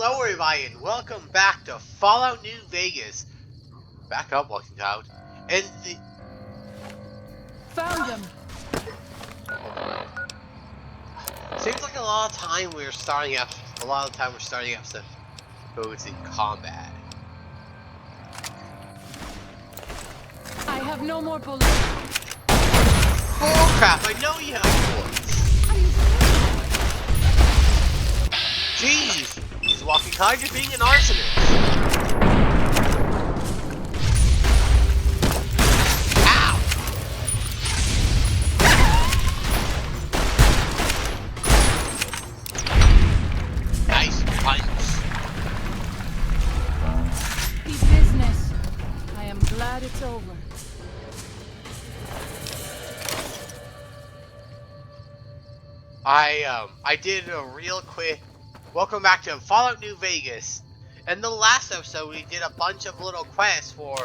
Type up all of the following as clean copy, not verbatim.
Hello everybody and welcome back to Fallout New Vegas. Back up, Walking Cloud. And the... Found them! Seems like a lot of time we're starting up to focus in combat. I have no more bullets. Oh crap, I know you have bullets. Jeez! He's Walking Cloud, you're being an arsonist. Ow! Nice punch. The business. I am glad it's over. I did a real quick welcome back to Fallout New Vegas. In the last episode we did a bunch of little quests for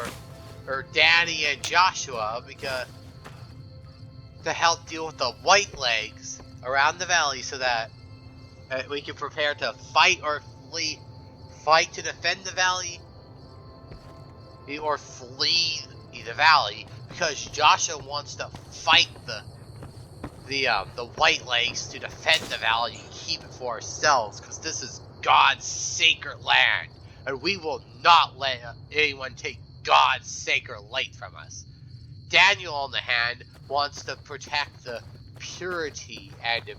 Danny and Joshua because to help deal with the white legs around the valley so that we can prepare to fight or flee, fight to defend the valley or flee the valley, because Joshua wants to fight the white legs to defend the valley and keep it for ourselves, because this is God's sacred land and we will not let anyone take God's sacred light from us. Daniel, on the hand, wants to protect the purity and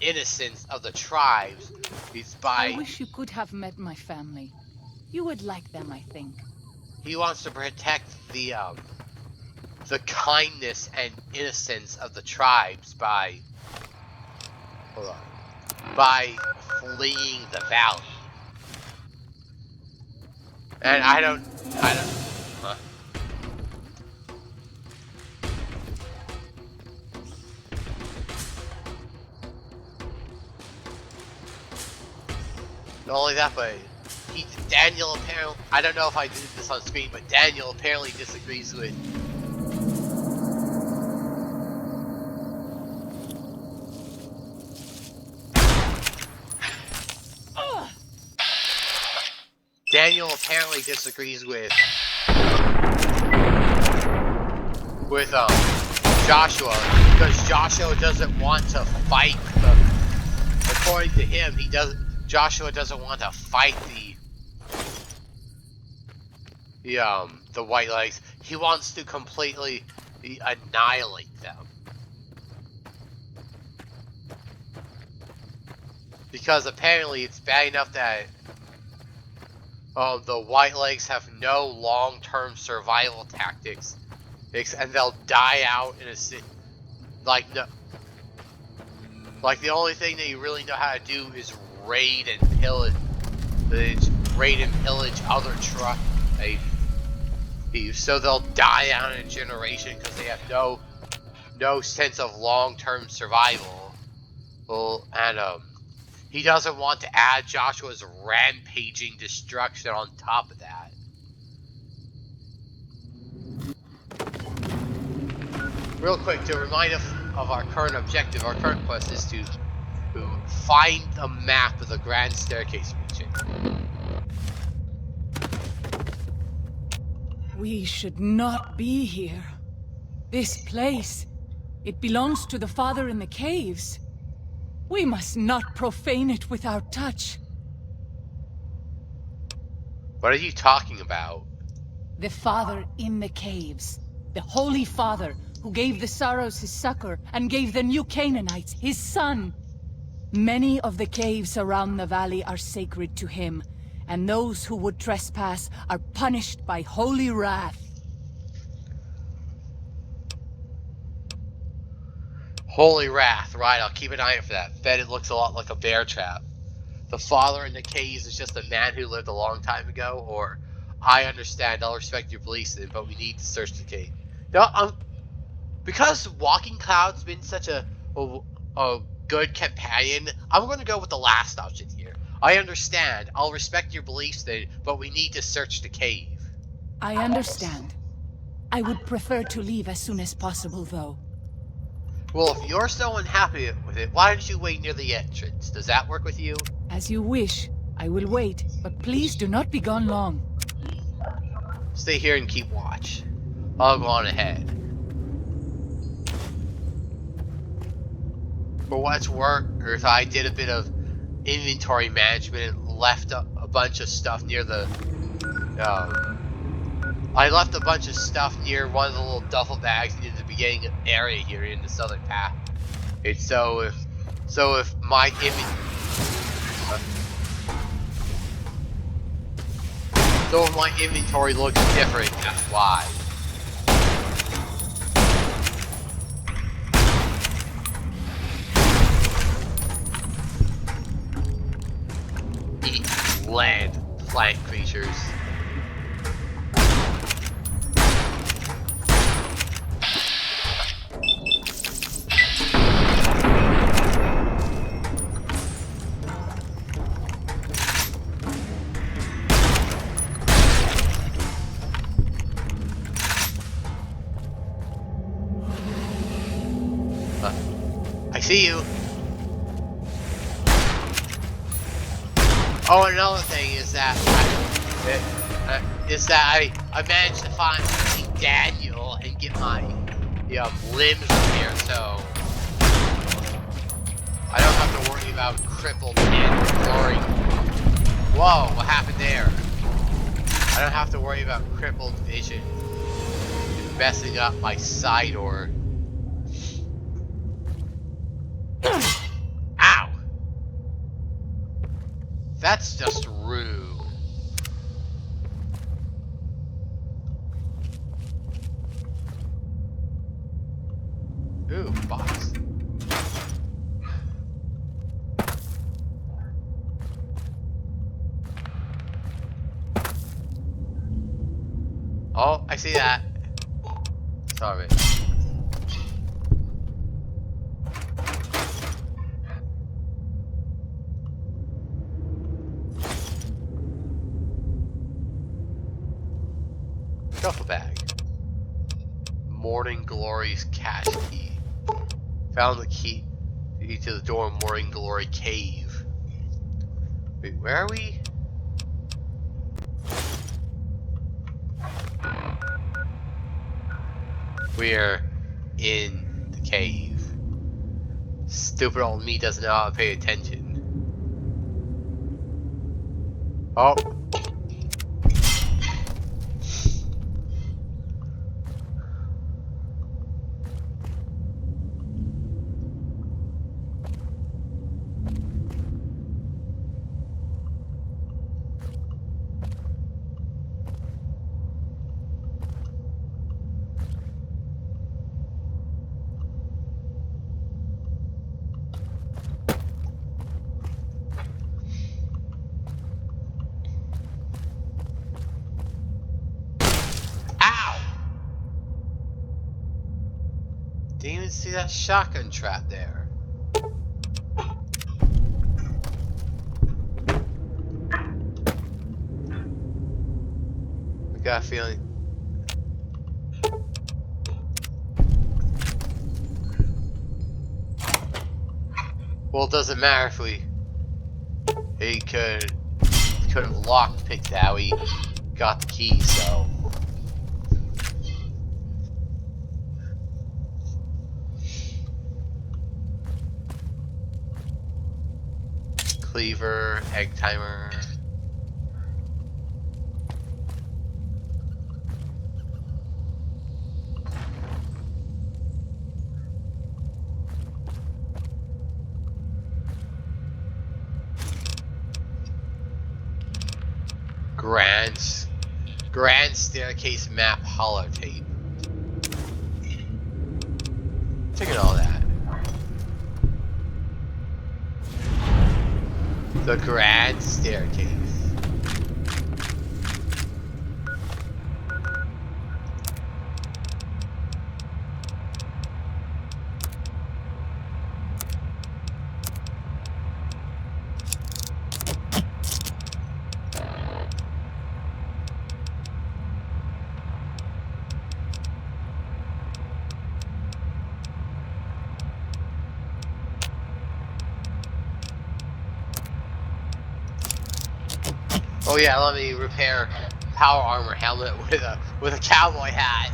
innocence of the tribes. I wish you could have met my family. You would like them, I think. He wants to protect the kindness and innocence of the tribes by fleeing the valley. And I don't huh? Not only that, but Daniel apparently, I don't know if I did this on screen, but Daniel apparently disagrees with Joshua, because Joshua doesn't want to fight according to him, Joshua doesn't want to fight the white legs. He wants to completely annihilate them. Because apparently it's bad enough that the white legs have no long-term survival tactics, and they'll die out in a like the only thing that you really know how to do is raid and pillage other tribes. So they'll die out in a generation because they have no sense of long-term survival. Well, and he doesn't want to add Joshua's rampaging destruction on top of that. Real quick, to remind us of our current objective, our current quest is to find the map of the Grand Staircase region. We should not be here. This place, it belongs to the Father in the caves. We must not profane it with our touch. What are you talking about? The Father in the caves. The Holy Father who gave the Sorrows his succor and gave the new Canaanites his son. Many of the caves around the valley are sacred to him, and those who would trespass are punished by holy wrath. Holy wrath, right, I'll keep an eye out for that. Bet it looks a lot like a bear trap. The Father in the caves is just a man who lived a long time ago, or I understand, I'll respect your beliefs in, but we need to search the cave. No, because Walking Cloud's been such a good companion, I'm going to go with the last option here. I understand, I'll respect your beliefs then, but we need to search the cave. I understand. I would prefer to leave as soon as possible, though. Well, if you're so unhappy with it, why don't you wait near the entrance? Does that work with you? As you wish. I will wait, but please do not be gone long. Stay here and keep watch. I'll go on ahead. For what's worth, I did a bit of inventory management and left a bunch of stuff near the... I left a bunch of stuff near one of the little duffel bags near the beginning area here in the southern path. It's so if my inventory looks different, that's why. Eat land plant creatures. I see you. Oh, another thing is that I managed to find Daniel and get my limbs repaired, so I don't have to worry about crippled and glory. Whoa, what happened there? I don't have to worry about crippled vision messing up my sight or... Ow! That's just rude. Ooh, box. Oh, I see that. Sorry. Duffel bag. Morning Glory's cache key. Found the key to the door in Morning Glory cave. Wait, where are we? We're in the cave. Stupid old me doesn't know how to pay attention. Oh. Didn't even see that shotgun trap there. I got a feeling. Well, it doesn't matter if he could have lockpicked that. We got the key, so. Cleaver, egg timer. Grand staircase map holotape. Check at all that. The grand staircase. Oh yeah, let me repair power armor helmet with a cowboy hat.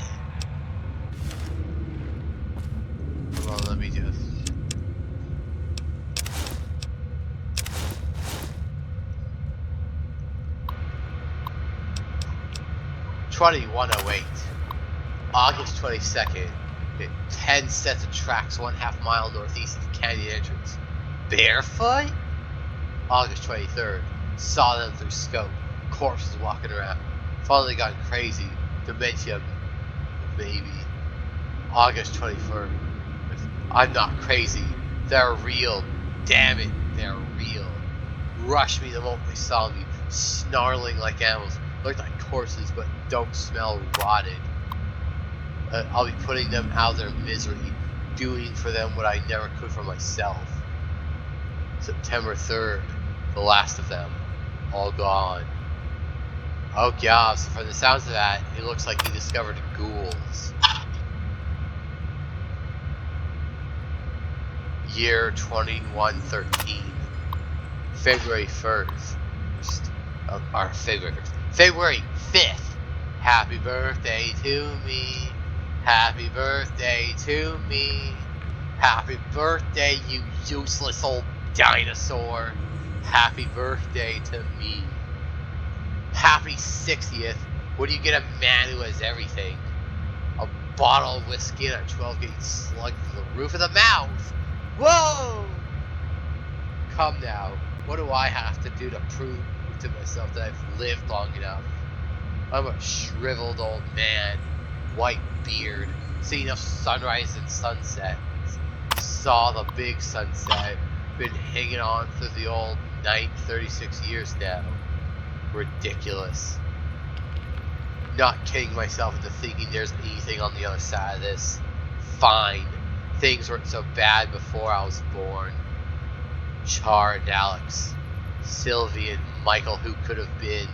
Well, let me just. 2108, August 22nd. 10 sets of tracks 1/2 mile northeast of canyon entrance. Barefoot? August 23rd. Saw them through scope. Corpses walking around. Finally got crazy. Dementia, maybe. August 21st. I'm not crazy. They're real. Damn it, they're real. Rushed me the moment they saw me, snarling like animals. Looked like corpses, but don't smell rotted. I'll be putting them out of their misery, doing for them what I never could for myself. September 3rd, the last of them, all gone. Oh god, so from the sounds of that, it looks like he discovered ghouls. Year 2113, February 1st, or February 5th. Happy birthday to me. Happy birthday to me. Happy birthday, you useless old dinosaur. Happy birthday to me. Happy 60th. What do you get a man who has everything? A bottle of whiskey and a 12-gauge slug to the roof of the mouth. Whoa! Come now. What do I have to do to prove to myself that I've lived long enough? I'm a shriveled old man, white beard, seen enough sunrise and sunset. Saw the big sunset, been hanging on through the old night 36 years now. Ridiculous. Not kidding myself into thinking there's anything on the other side of this. Fine. Things weren't so bad before I was born. Char and Alex, Sylvie and Michael, who could have been.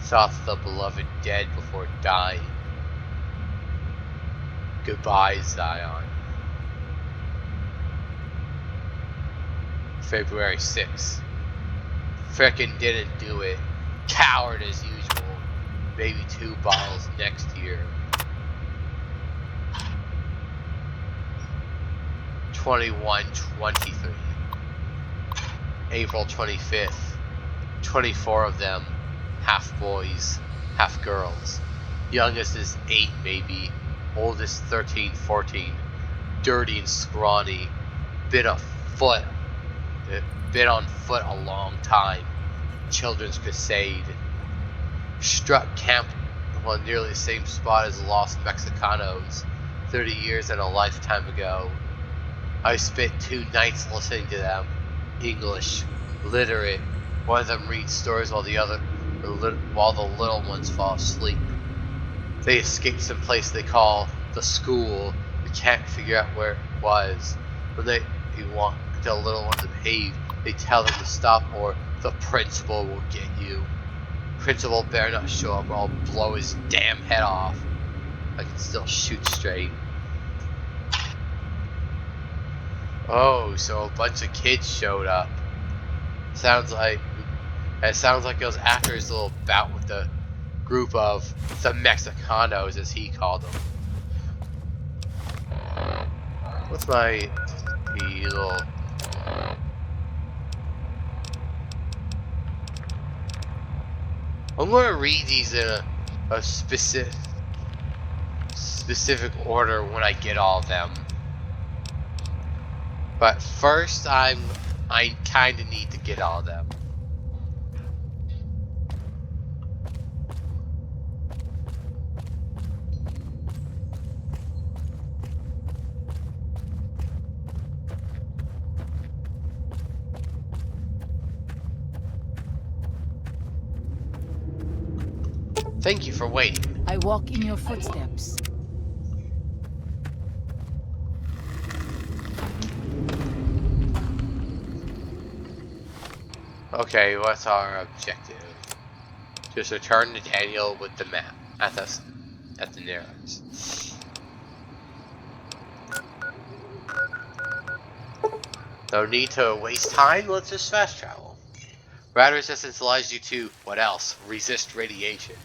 Thought the beloved dead before dying. Goodbye, Zion. February 6th. Frickin' didn't do it. Coward as usual. Maybe 2 bottles next year. 2123. April 25th. 24 of them. Half boys, half girls. Youngest is 8 maybe. Oldest 13, 14. Dirty and scrawny. Been on foot a long time. Children's crusade. Struck camp on nearly the same spot as Lost Mexicanos 30 years and a lifetime ago. I spent 2 nights listening to them. English, literate. One of them reads stories while the little ones fall asleep. They escaped some place they call the school. They can't figure out where it was. When they want the little one to behave, they tell them to stop or the principal will get you. Principal better not show up or I'll blow his damn head off. I can still shoot straight. Oh, so a bunch of kids showed up. Sounds like it was after his little bout with the group of the Mexicanos, as he called them. What's my little... I'm going to read these in a specific order when I get all of them. But first, I kind of need to get all of them. Thank you for waiting. I walk in your footsteps. Okay, what's our objective? Just return to Daniel with the map at the Narrows. No need to waste time, let's just fast travel. Rad resistance allows you to, what else? Resist radiation.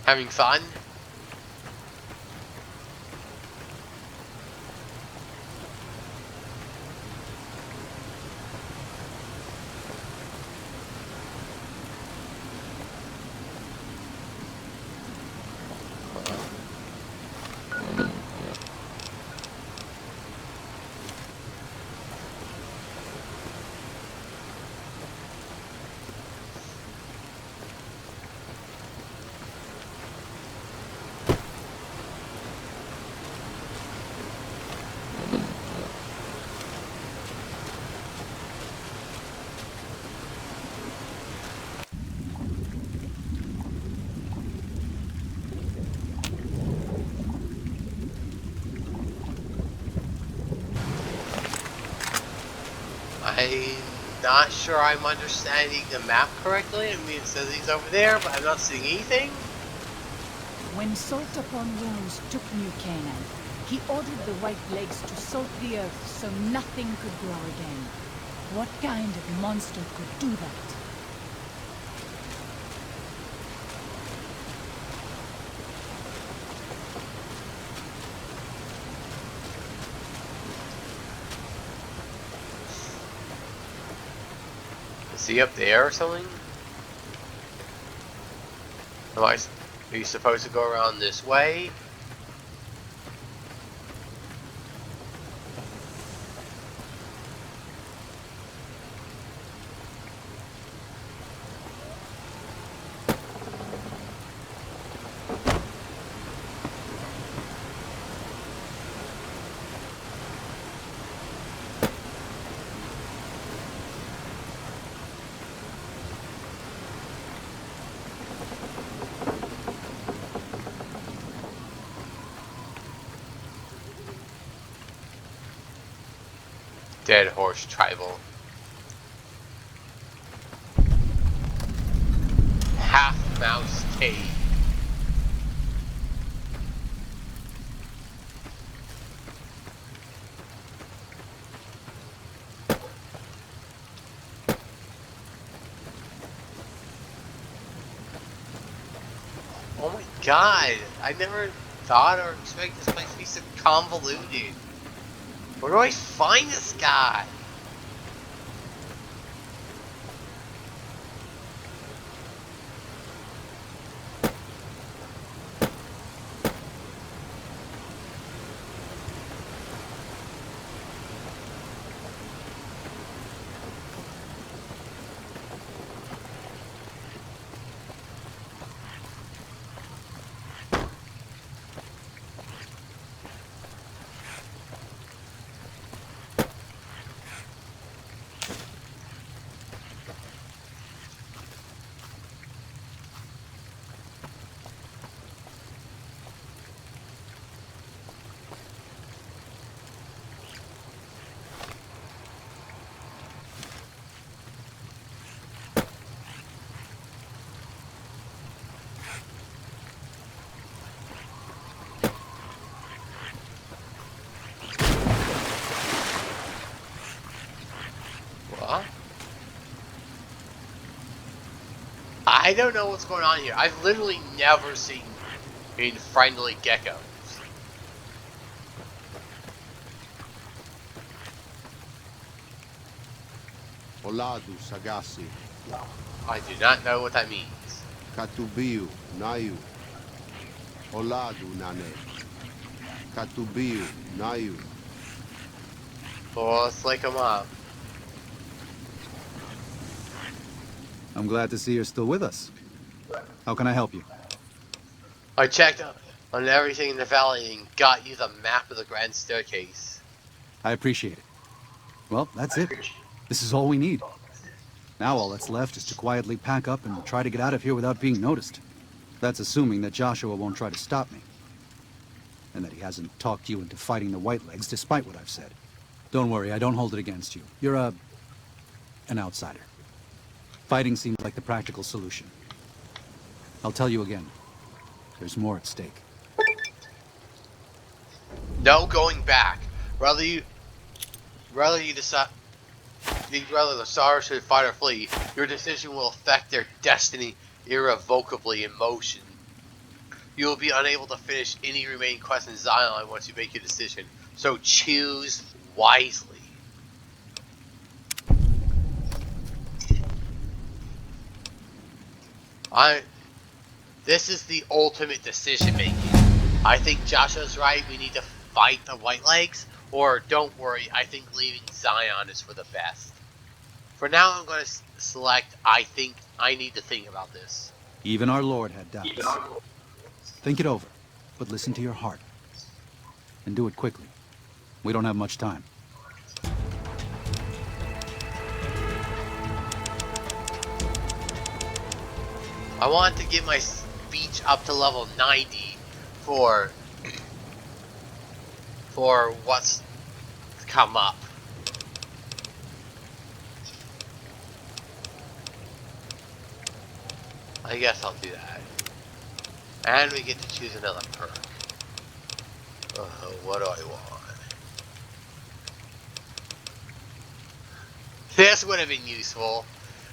Having fun? I'm not sure I'm understanding the map correctly. I mean, it says he's over there, but I'm not seeing anything. When Salt Upon Wounds took New Canaan, he ordered the White Legs to salt the earth so nothing could grow again. What kind of monster could do that? Is he up there or something? Are you supposed to go around this way? Dead Horse Tribal. Half Mouse Cave. Oh my god, I never thought or expected this place to be so convoluted. Where do I find this guy? What? I don't know what's going on here. I've literally never seen friendly geckos. Oladu Sagasi, I do not know what that means. Katubiu Nayu, Oladu Nane, Katubiu Nayu. Well, let's link them up. I'm glad to see you're still with us. How can I help you? I checked on everything in the valley and got you the map of the Grand Staircase. I appreciate it. Well, that's it. This is all we need. Now all that's left is to quietly pack up and try to get out of here without being noticed. That's assuming that Joshua won't try to stop me. And that he hasn't talked you into fighting the White Legs despite what I've said. Don't worry, I don't hold it against you. You're an outsider. Fighting seems like the practical solution. I'll tell you again. There's more at stake. No going back. Whether you decide whether the Stars should fight or flee, your decision will affect their destiny irrevocably in motion. You will be unable to finish any remaining quests in Zion once you make your decision, so choose wisely. This is the ultimate decision making. I think Joshua's right, we need to fight the White Legs, or don't worry, I think leaving Zion is for the best. For now, I'm going to select, I think I need to think about this. Even our Lord had doubts. Think it over, but listen to your heart. And do it quickly. We don't have much time. I want to get my speech up to level 90 for what's come up. I guess I'll do that. And we get to choose another perk. What do I want? This would have been useful.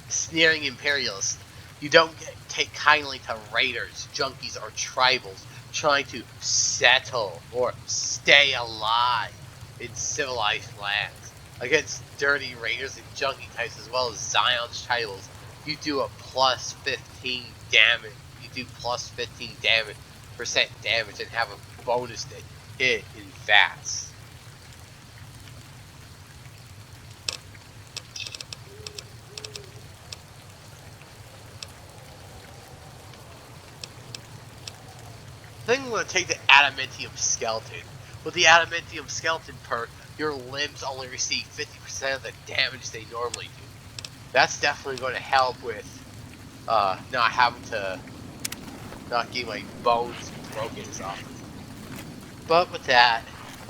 Sneering Imperialist. You don't take kindly to raiders, junkies, or tribals trying to settle or stay alive in civilized lands. Against dirty raiders and junkie types as well as Zion's tribals, you do a plus 15 damage. You do plus 15 percent damage and have a bonus to hit in VATS. I think I'm going to take the Adamantium Skeleton. With the Adamantium Skeleton perk, your limbs only receive 50% of the damage they normally do. That's definitely going to help with not having to not getting my bones broken as often. But with that,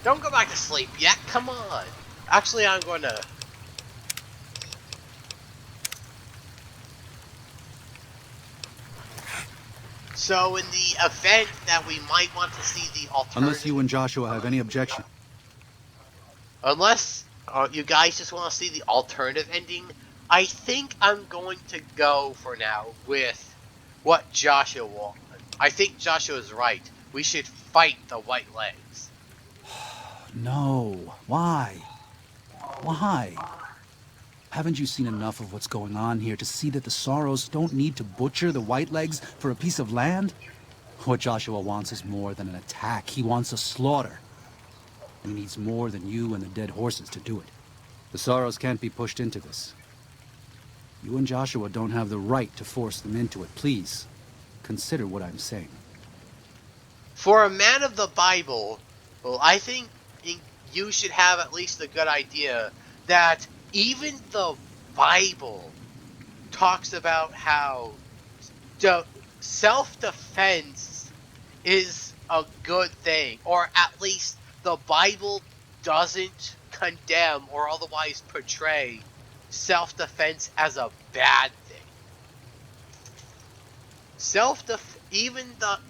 don't go back to sleep yet. Come on. Actually, I'm going to... So in the event that we might want to see the alternative... Unless you and Joshua have any objection. Unless you guys just want to see the alternative ending, I think I'm going to go for now with what Joshua wants. I think Joshua's right. We should fight the White Legs. No. Why? Why? Haven't you seen enough of what's going on here to see that the Sorrows don't need to butcher the White Legs for a piece of land? What Joshua wants is more than an attack. He wants a slaughter. And he needs more than you and the dead horses to do it. The Sorrows can't be pushed into this. You and Joshua don't have the right to force them into it. Please, consider what I'm saying. For a man of the Bible, well, I think you should have at least a good idea that even the Bible talks about how self-defense is a good thing, or at least the Bible doesn't condemn or otherwise portray self-defense as a bad thing.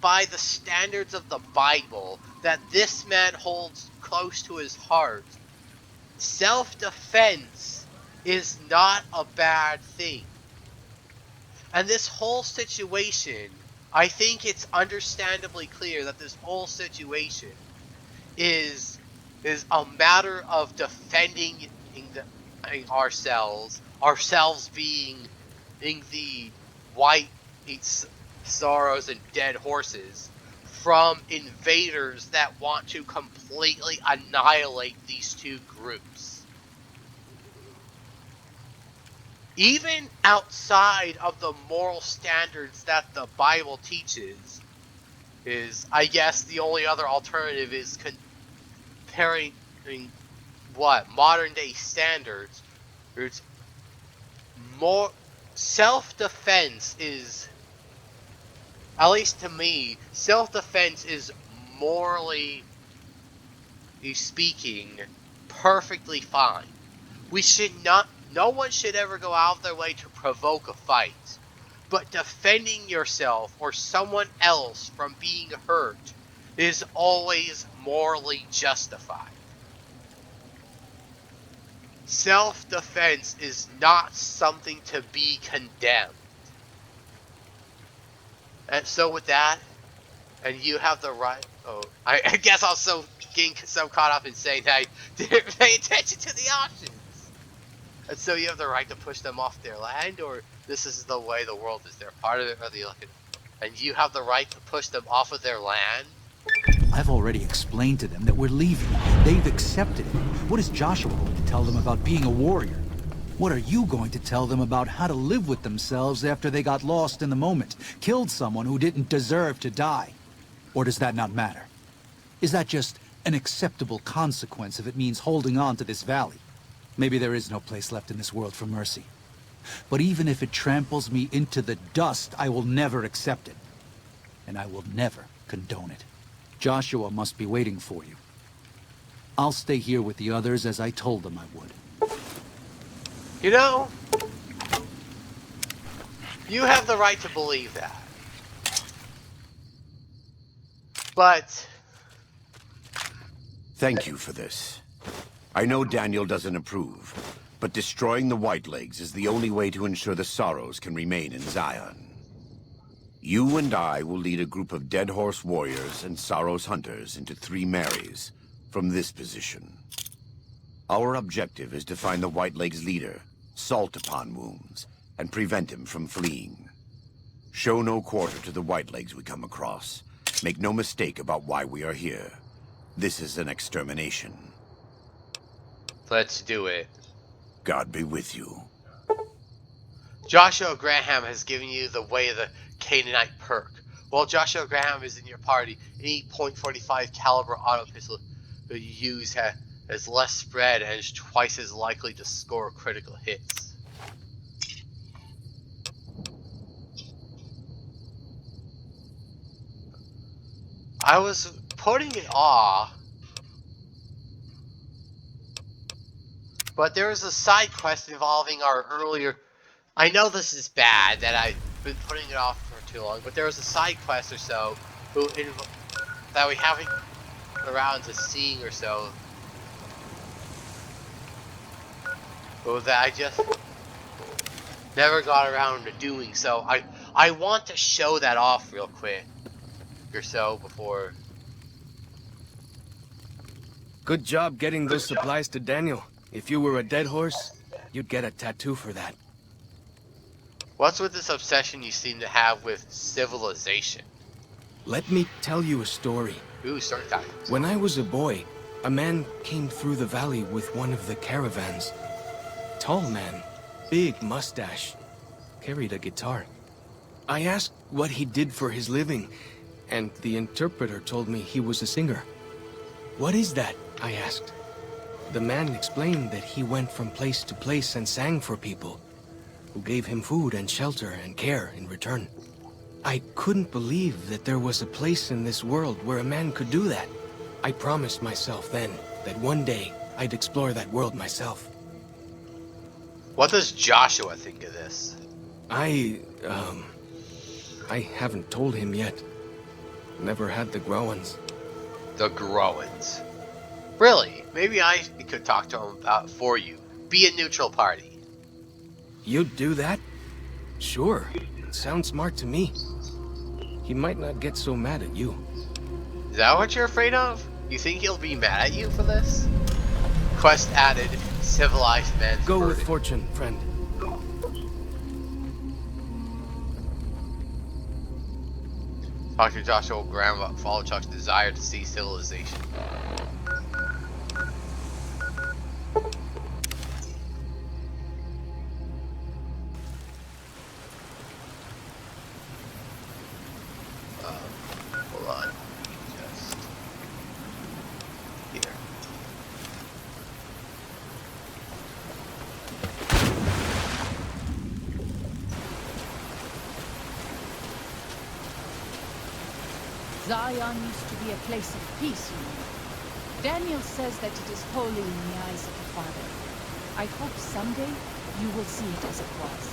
By the standards of the Bible that this man holds close to his heart, self-defense is not a bad thing. And this whole situation, I think it's understandably clear that this whole situation is a matter of defending ourselves being the white sorrows and dead horses, from invaders that want to completely annihilate these two groups. Even outside of the moral standards that the Bible teaches, I guess the only other alternative is comparing modern day standards. It's more self-defense is, at least to me, self-defense is morally speaking perfectly fine. No one should ever go out of their way to provoke a fight, but defending yourself or someone else from being hurt is always morally justified. Self-defense is not something to be condemned. And so with that, and you have the right... Oh, I guess I was getting so caught up in saying that I didn't pay attention to the options. And so you have the right to push them off their land, or this is the way the world is. They're part of it, or the and you have the right to push them off of their land? I've already explained to them that we're leaving. They've accepted it. What is Joshua going to tell them about being a warrior? What are you going to tell them about how to live with themselves after they got lost in the moment, killed someone who didn't deserve to die? Or does that not matter? Is that just an acceptable consequence if it means holding on to this valley? Maybe there is no place left in this world for mercy. But even if it tramples me into the dust, I will never accept it. And I will never condone it. Joshua must be waiting for you. I'll stay here with the others as I told them I would. You know, you have the right to believe that. But... Thank you for this. I know Daniel doesn't approve, but destroying the Whitelegs is the only way to ensure the Sorrows can remain in Zion. You and I will lead a group of Dead Horse warriors and Sorrows hunters into 3 Marys from this position. Our objective is to find the Whitelegs leader, salt upon wounds, and prevent him from fleeing. Show no quarter to the Whitelegs we come across. Make no mistake about why we are here. This is an extermination. let's do it. God be with you. Joshua Graham has given you the Way of the Canaanite perk. While Joshua Graham is in your party, any .45 caliber auto pistol that you use has less spread and is twice as likely to score critical hits. I was putting it off, but there was a side quest involving our earlier... I know this is bad that I've been putting it off for too long, but there was a side quest or so that we haven't around to seeing or so. But that I just never got around to doing. So I want to show that off real quick or so before. Good job getting those supplies to Daniel. If you were a dead horse, you'd get a tattoo for that. What's with this obsession you seem to have with civilization? Let me tell you a story. Ooh, story time. When I was a boy, a man came through the valley with one of the caravans. Tall man, big mustache, carried a guitar. I asked what he did for his living, and the interpreter told me he was a singer. What is that? I asked. The man explained that he went from place to place and sang for people, who gave him food and shelter and care in return. I couldn't believe that there was a place in this world where a man could do that. I promised myself then that one day I'd explore that world myself. What does Joshua think of this? I haven't told him yet. Never had the Growans. The Growans. Really? Maybe I could talk to him about for you. Be a neutral party. You'd do that? Sure. Sounds smart to me. He might not get so mad at you. Is that what you're afraid of? You think he'll be mad at you for this? Quest added, civilized men. Go with fortune, friend. Talk to Joshua Graham about Follow Chuck's desire to see civilization. Hold on. Just here. Zion used to be a place of peace, you know. Daniel says that it is holy in the eyes of the Father. I hope someday you will see it as it was.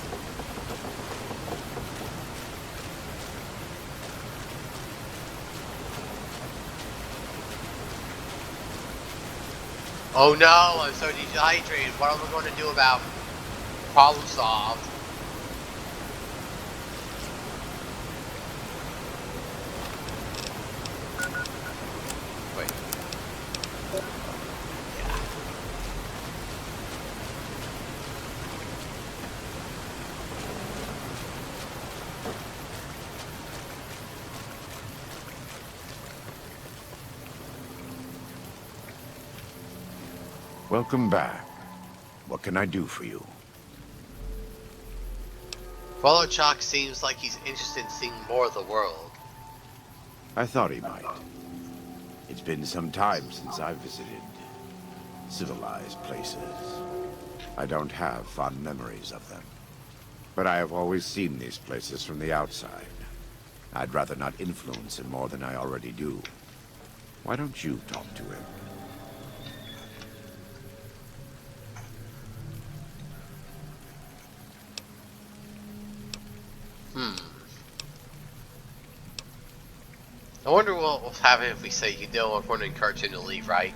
Oh no, I'm so dehydrated. What am I going to do about problem solved? Wait. Yeah. Welcome back. What can I do for you? Fallout Chalk seems like he's interested in seeing more of the world. I thought he might. It's been some time since I've visited civilized places. I don't have fond memories of them. But I have always seen these places from the outside. I'd rather not influence him more than I already do. Why don't you talk to him? I wonder what will happen if we say you don't want to encourage him to leave, right?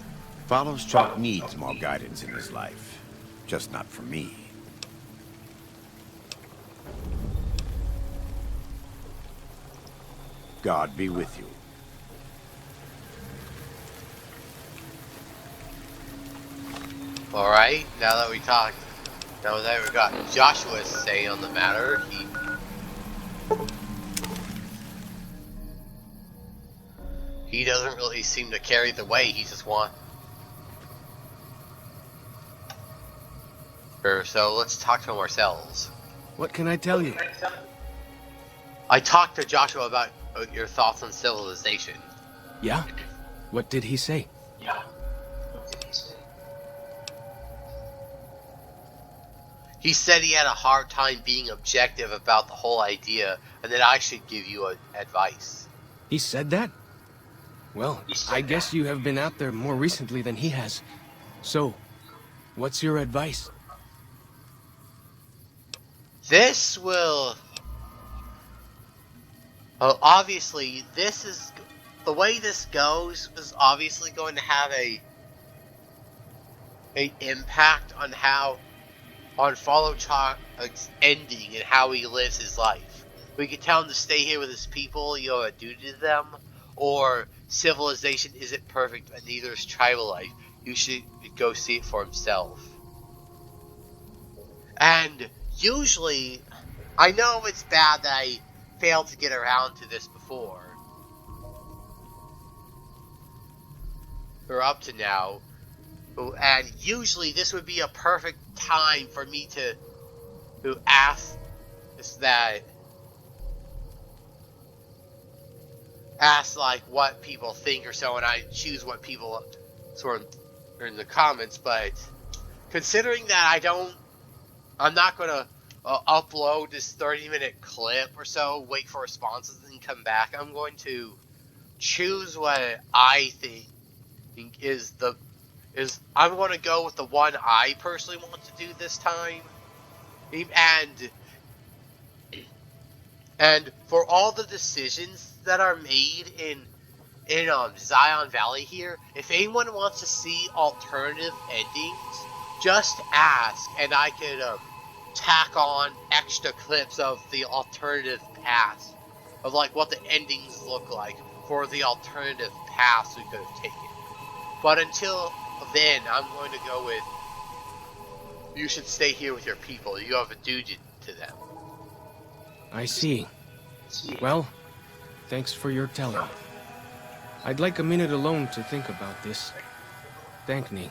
Follows Chuck needs more guidance in his life. Just not from me. God be with you. Alright, now that we got Joshua's say on the matter, he doesn't really seem to carry the weight. He just so let's talk to him ourselves. What can I tell you? I talked to Joshua about your thoughts on civilization. Yeah? What did he say? He said he had a hard time being objective about the whole idea, and that I should give you advice. He said that? Well, I guess you have been out there more recently than he has. So, what's your advice? This will... Well, obviously, this is... The way this goes is obviously going to have a impact on on Fallout Chalk's ending and how he lives his life. We could tell him to stay here with his people, you know, a duty to them, or civilization isn't perfect and neither is tribal life. You should go see it for himself. And usually, I know it's bad that I failed to get around to this before, or up to now, and usually this would be a perfect time for me to ask like what people think or so, and I choose what people sort of are in the comments. But considering that I'm not gonna upload this 30-minute clip or so, wait for responses, and come back. I'm going to choose what I think I'm going to go with the one I personally want to do this time. And for all the decisions that are made in Zion Valley here, if anyone wants to see alternative endings, just ask, and I could tack on extra clips of the alternative paths, of like what the endings look like for the alternative paths we could have taken. But until then, I'm going to go with, you should stay here with your people. You have a duty to them. I see. Well, thanks for your telling. I'd like a minute alone to think about this. Thank me.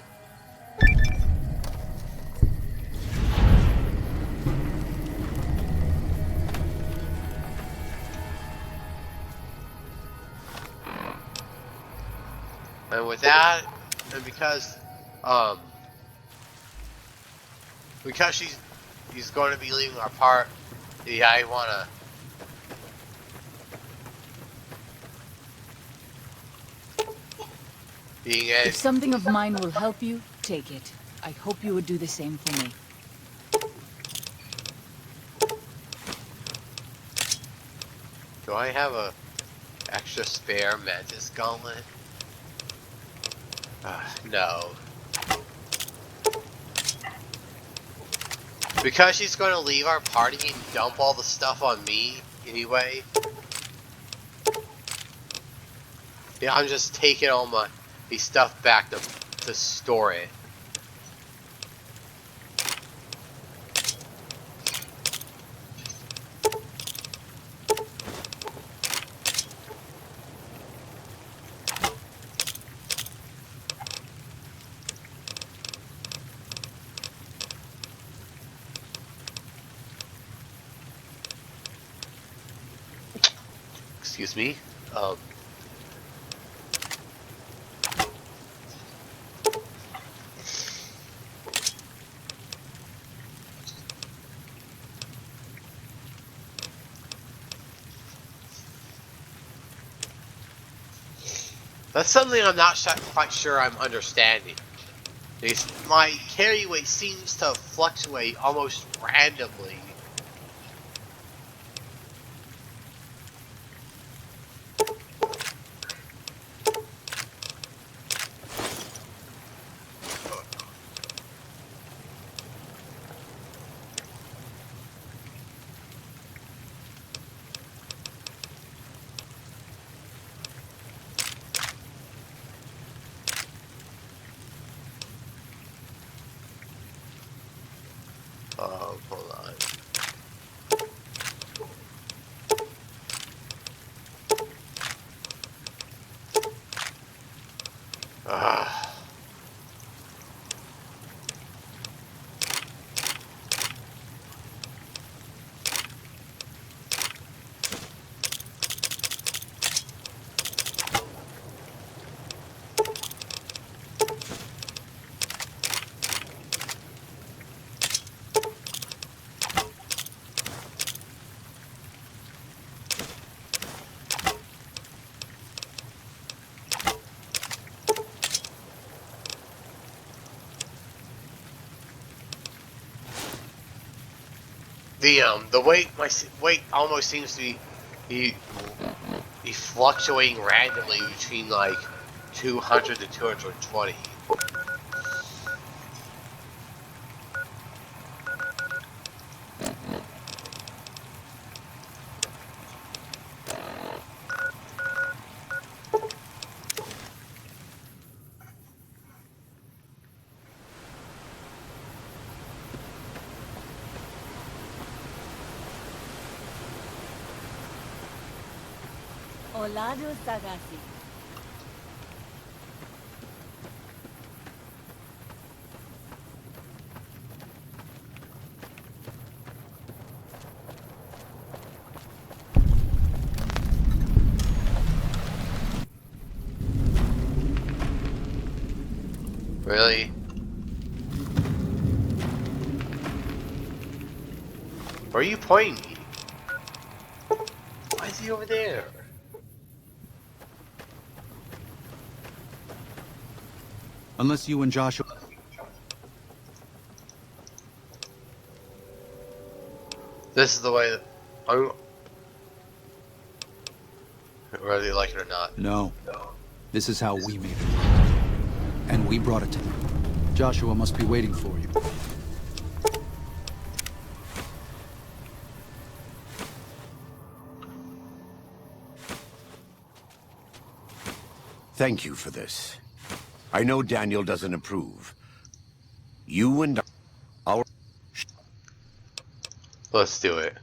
And with that, and because he's going to be leaving our part, yeah, I wanna. If something of mine will help you, take it. I hope you would do the same for me. Do I have a extra spare Mantis gauntlet? No. Because she's going to leave our party and dump all the stuff on me anyway. Yeah, I'm just taking all my stuff back to store it. Excuse me. That's something I'm not quite sure I'm understanding. My carry weight seems to fluctuate almost randomly. Hold on. The weight, my weight almost seems to be fluctuating randomly between like 200 to 220. Olado Sagasi. Really? Where are you pointing me? Why is he over there? Unless you and Joshua... This is the way that I'm... Whether you like it or not. No. This is how we made it. And we brought it to you. Joshua must be waiting for you. Thank you for this. I know Daniel doesn't approve. You and our... Let's do it.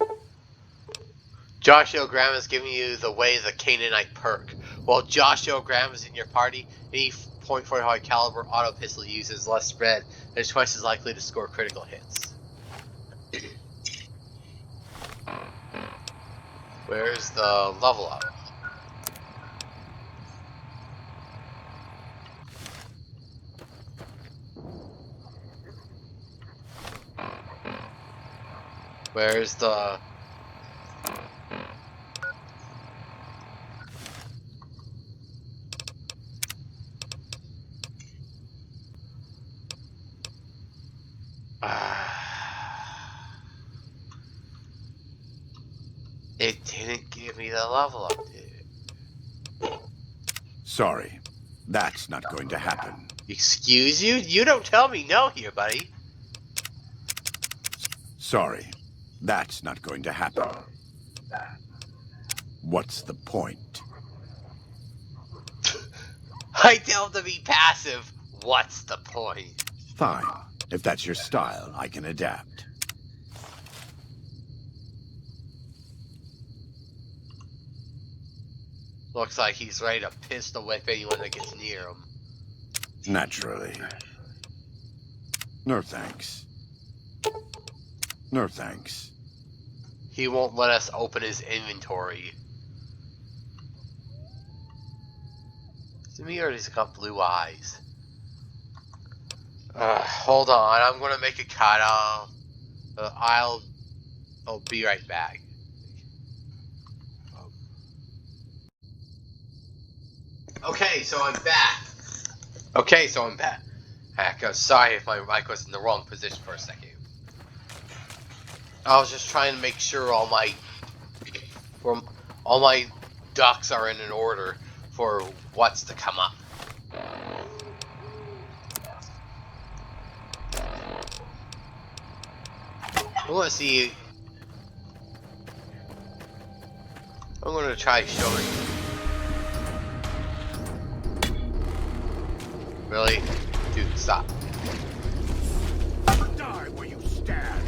Joshua Graham is giving you the Way of the Canaanite perk. While Joshua Graham is in your party, any .45 caliber auto pistol uses less spread and is twice as likely to score critical hits. Where's the level up? Where's the... It didn't give me the level up, dude. Sorry. That's not going to happen. Excuse you? You don't tell me no here, buddy. Sorry, that's not going to happen. What's the point? I tell him to be passive. What's the point? Fine. If that's your style, I can adapt. Looks like he's ready to pistol whip anyone that gets near him. Naturally. No thanks. No thanks. He won't let us open his inventory. To me, or he's got blue eyes. Hold on, I'm gonna make a cut. I'll be right back. Okay, so I'm back. Heck, I'm sorry if my mic was in the wrong position for a second. I was just trying to make sure all my ducks are in an order for what's to come up. I want to see. I'm going to try showing. Really? Dude, stop. Die where you stand.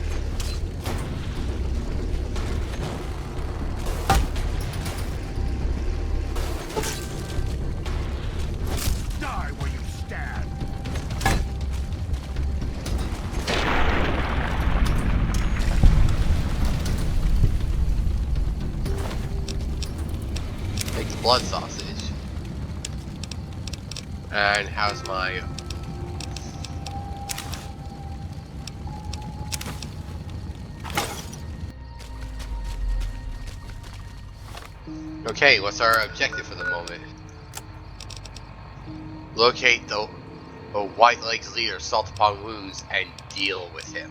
Die where you stand. Makes blood sausage. And how's my... Okay, what's our objective for the moment? Locate the White Lake's leader, Salt Upon Wounds, and deal with him.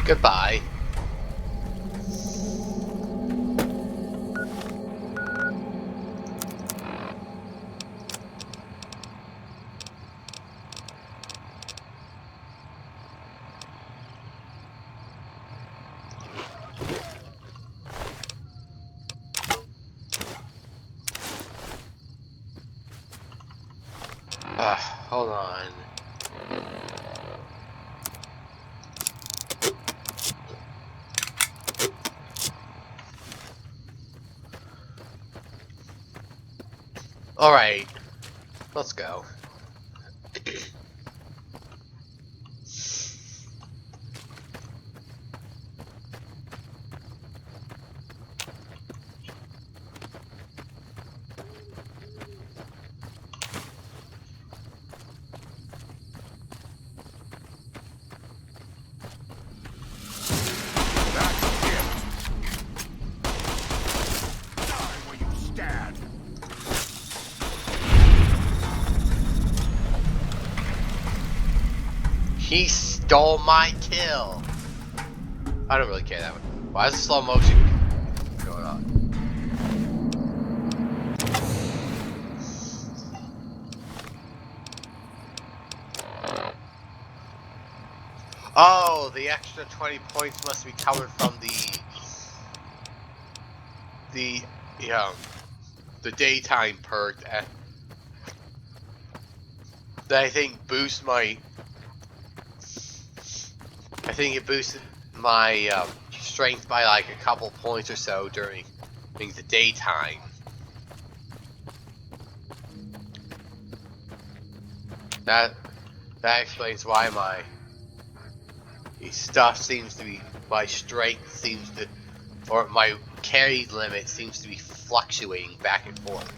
Goodbye. Hold on. Alright, let's go. He stole my kill. I don't really care that much. Why is the slow motion going on? Oh, the extra 20 points must be coming from the daytime perk that I think boosts my. I think it boosted my strength by like a couple points or so during the daytime. That explains why my stuff seems to be, my strength seems to, or my carry limit seems to be fluctuating back and forth.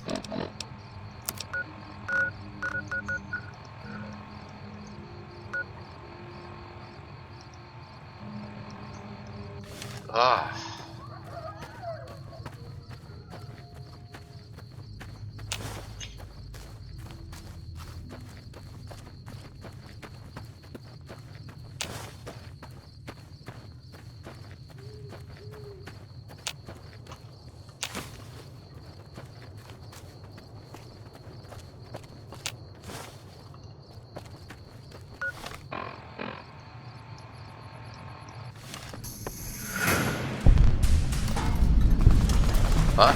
Ah. Huh?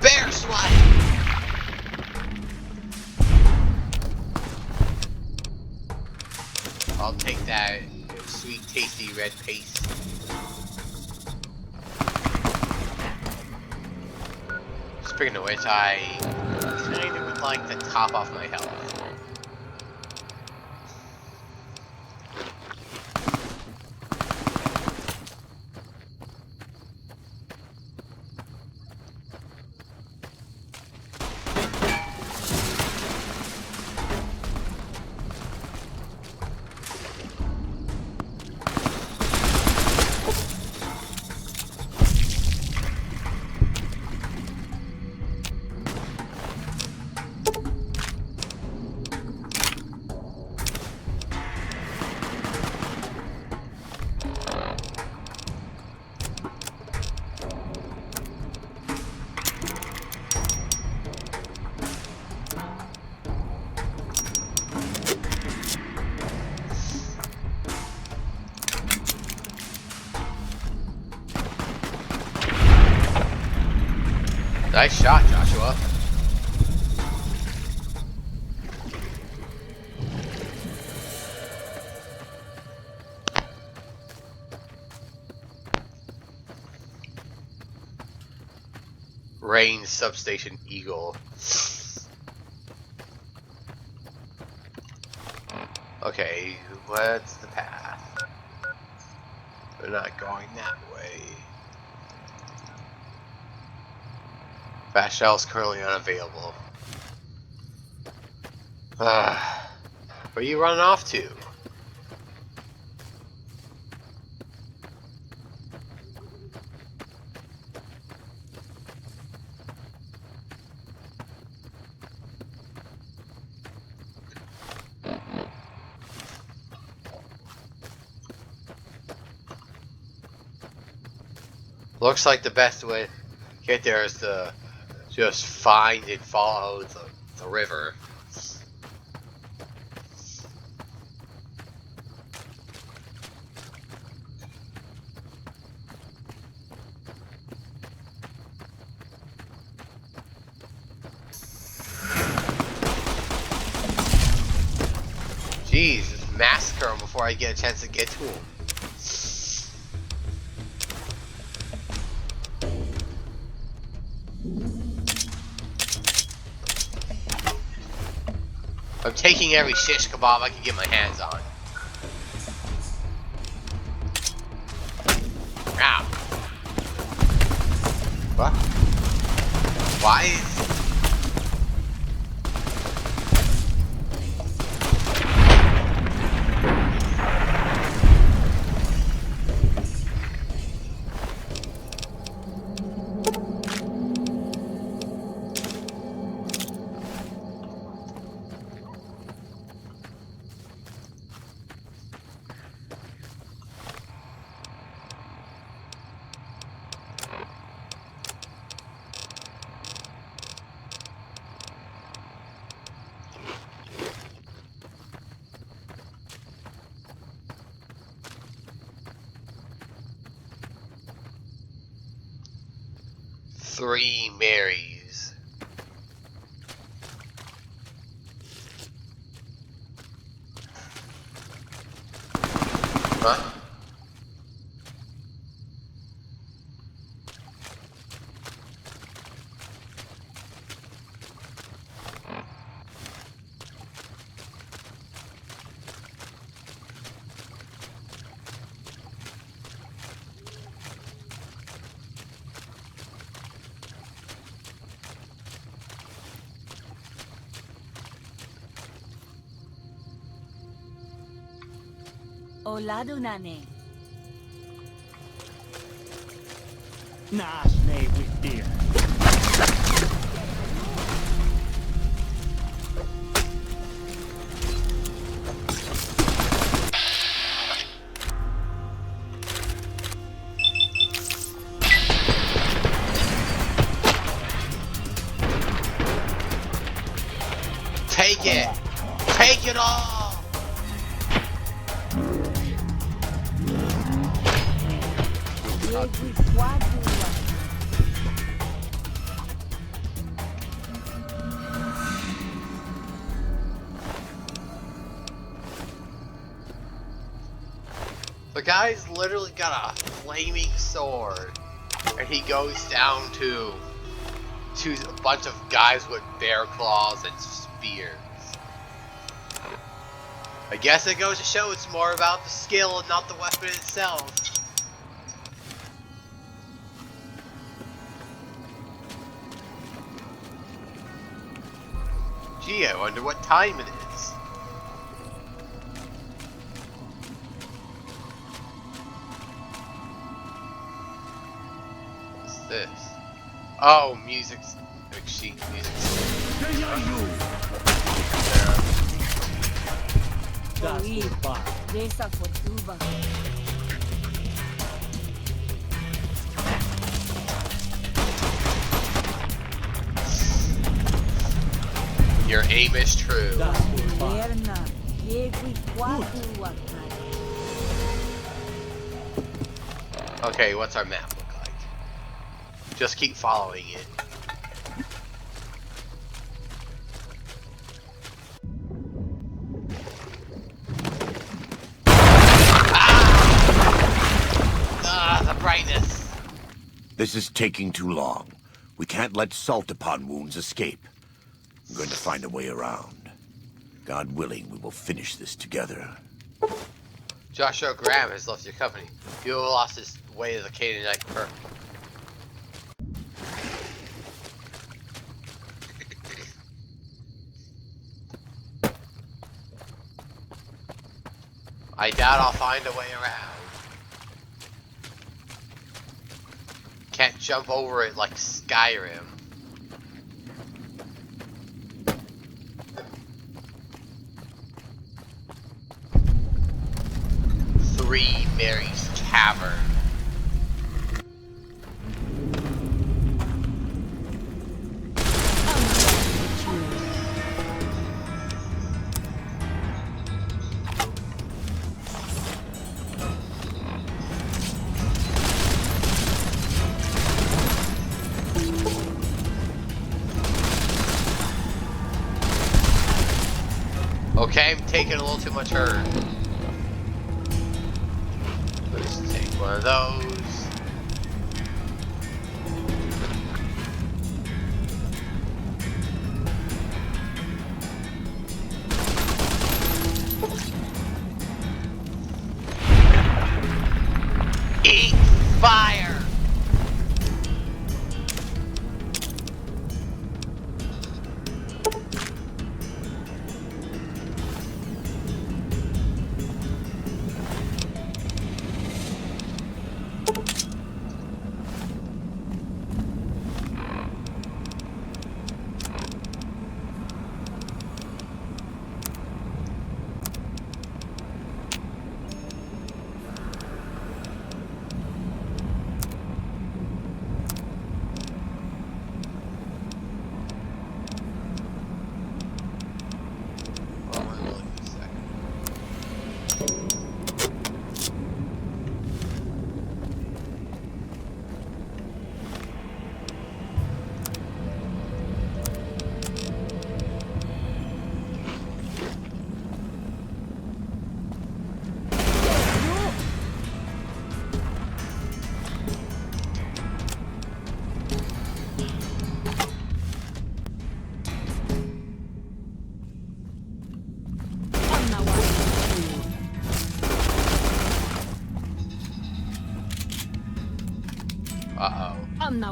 Bear swipe! I'll take that sweet, tasty red paste. Speaking of which, I kind of would like to top off my health. Nice shot, Joshua. Rain Substation Eagle. Okay, what's the path? We're not going that way. Fast shell is currently unavailable. Where are you running off to? Looks like the best way to get there is to just find and follow the river. Jeez, just massacre him before I get a chance to get to him. I'm taking every shish kebab I can get my hands on. Ow. What? Why is... Three Marys. Huh? Oladu nane. Nash nay with deer. Take it! Take it all! The guy's literally got a flaming sword, and he goes down to a bunch of guys with bear claws and spears. I guess it goes to show it's more about the skill and not the weapon itself. Gee, I wonder what time it is. What's this? Oh, music's sheet music. Desa fortuba. Your aim is true. Erna. Yegui quadu wakai. Okay, what's our map look like? Just keep following it. The brightness. This is taking too long. We can't let salt upon wounds escape. I'm going to find a way around. God willing, we will finish this together. Joshua Graham has left your company. You lost his way to the Canaanite perk. I doubt I'll find a way around. Can't jump over it like Skyrim. Three Mary's Cavern. Okay, I'm taking a little too much hurt. Let's take one of those. Eat fire!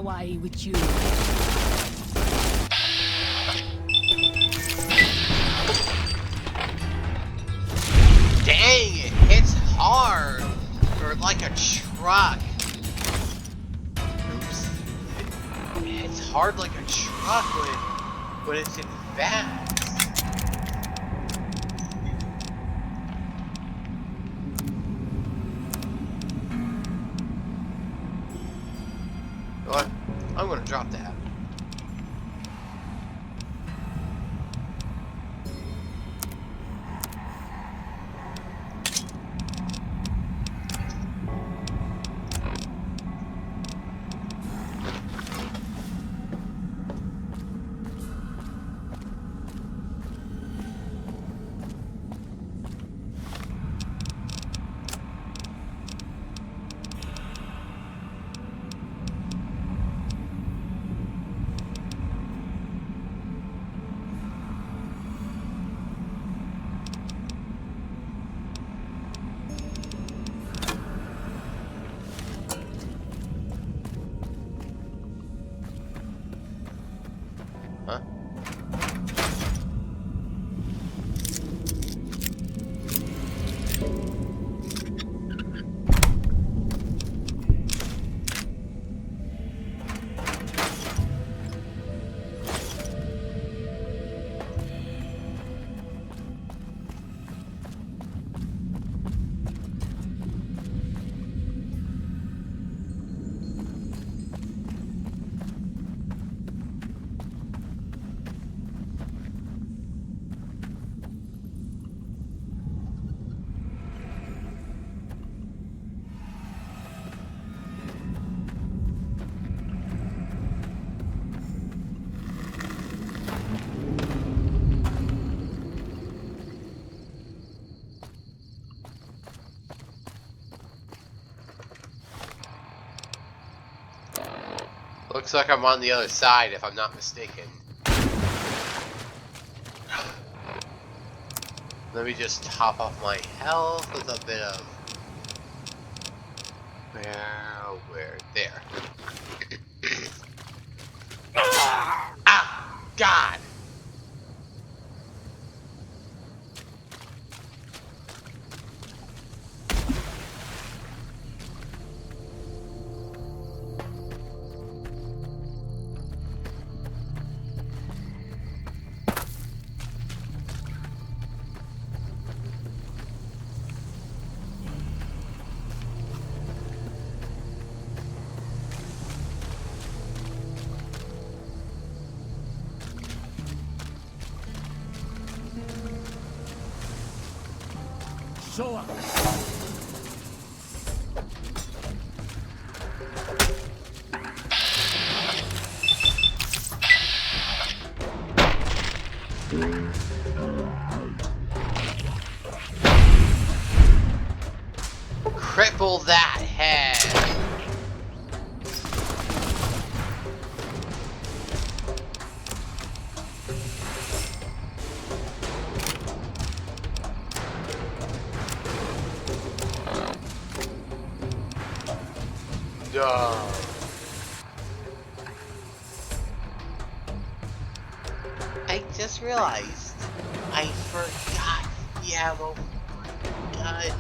Hawaii with you. Dang, it hits hard. Or like a truck. Oops. It hits hard like a truck when it's in fast. What? I'm gonna drop that. Huh? Looks like I'm on the other side, if I'm not mistaken. Let me just top off my health with a bit of... Where? There. Ah! God! Show up. Cripple that head. Duh. I just realized I forgot the ammo gun.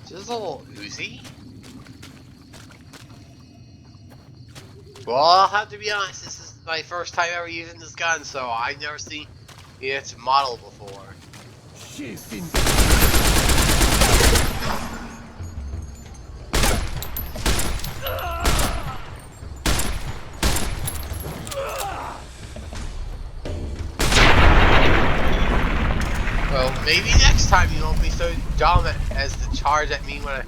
Is this a little Uzi? Well, I'll have to be honest, this is my first time ever using this gun, so I've never seen its model before. Shifting. Well, maybe next time you won't be so dumb as to charge at me when I...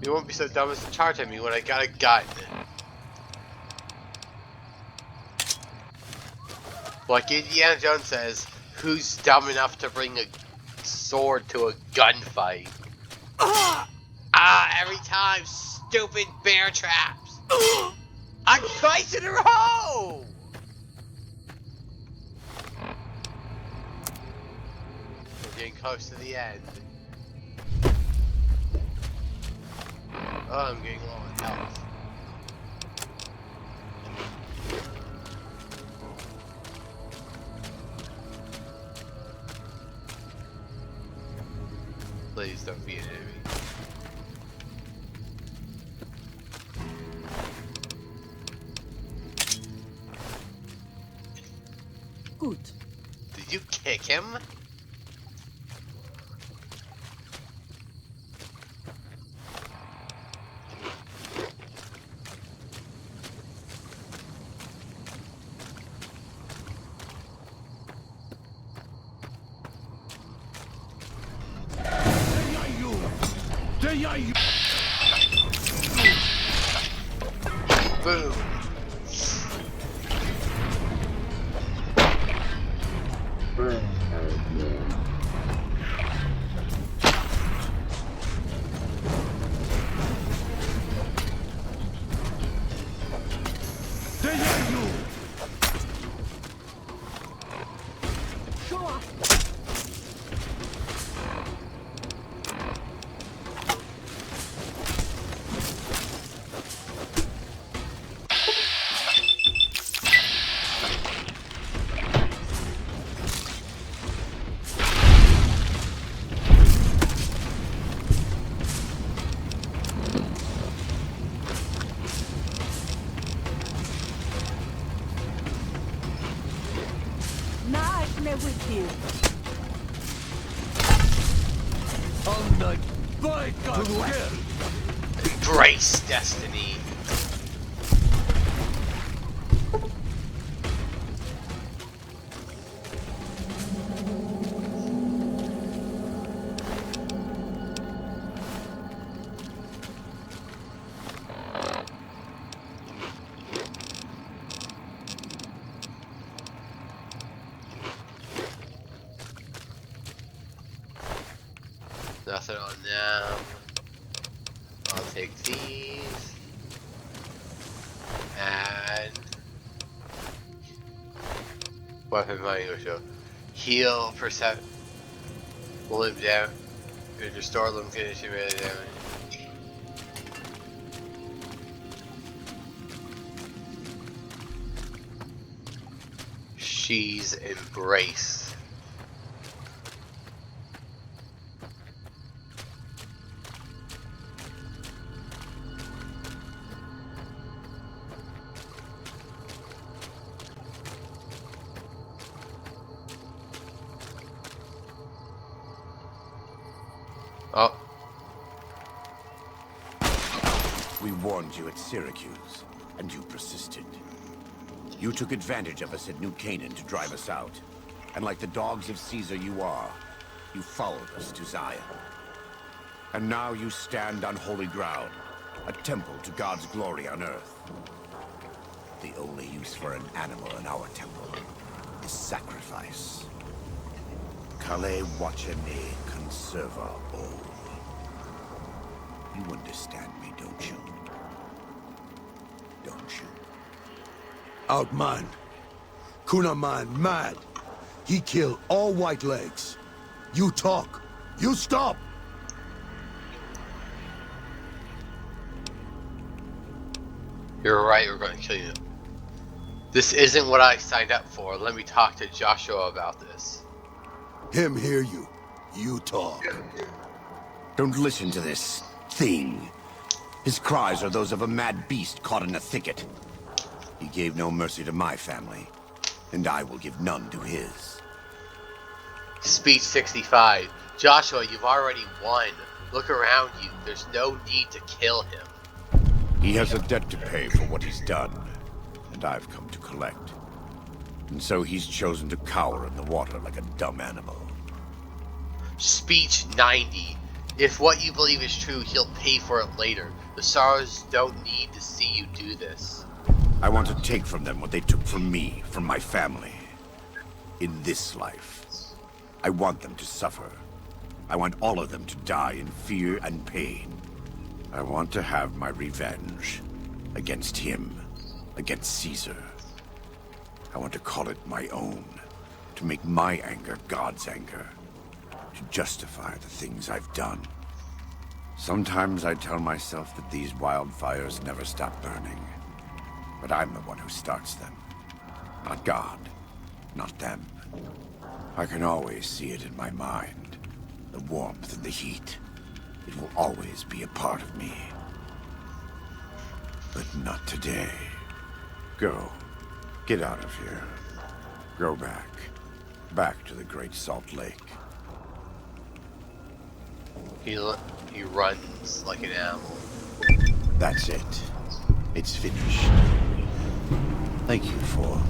You won't be so dumb as to charge at me when I got a gun. Like Indiana Jones says, who's dumb enough to bring a sword to a gunfight? Every time, stupid bear traps! I'm twice in a row! We're getting close to the end. Oh, I'm getting low on health. Please don't be an enemy. Good. Did you kick him? Boom. With you. On the by God's will. Embrace destiny. Nothing on them. I'll take these. And weapon mining will show. Heal percent. Limb damage. Restore limb condition melee damage. She's embraced. Oh. We warned you at Syracuse, and you persisted. You took advantage of us at New Canaan to drive us out. And like the dogs of Caesar you are, you followed us to Zion. And now you stand on holy ground, a temple to God's glory on earth. The only use for an animal in our temple is sacrifice. Kale wachene conserva o. You understand me, don't you? Don't you? Outman. Kunaman mad. He killed all white legs. You talk. You stop. You're right, we're going to kill you. This isn't what I signed up for. Let me talk to Joshua about this. Him hear you. You talk. Don't listen to this thing. His cries are those of a mad beast caught in a thicket. He gave no mercy to my family, and I will give none to his. Speech 65. Joshua, you've already won. Look around you. There's no need to kill him. He has a debt to pay for what he's done, and I've come to collect. And so he's chosen to cower in the water like a dumb animal. Speech 90. If what you believe is true, he'll pay for it later. The Sorrows don't need to see you do this. I want to take from them what they took from me, from my family. In this life. I want them to suffer. I want all of them to die in fear and pain. I want to have my revenge. Against him. Against Caesar. I want to call it my own. To make my anger God's anger. To justify the things I've done. Sometimes I tell myself that these wildfires never stop burning. But I'm the one who starts them. Not God. Not them. I can always see it in my mind. The warmth and the heat. It will always be a part of me. But not today. Go. Get out of here. Go back. Back to the Great Salt Lake. He runs like an animal. That's it. It's finished. Thank you for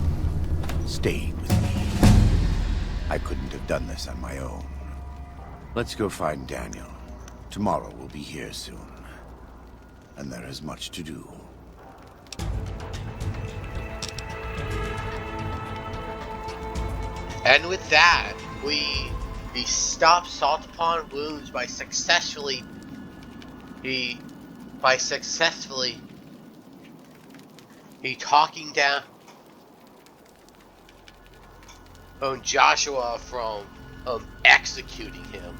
staying with me. I couldn't have done this on my own. Let's go find Daniel. Tomorrow we'll be here soon. And there is much to do. And with that, we stop Salt Upon Wounds by successfully talking down on Joshua from executing him.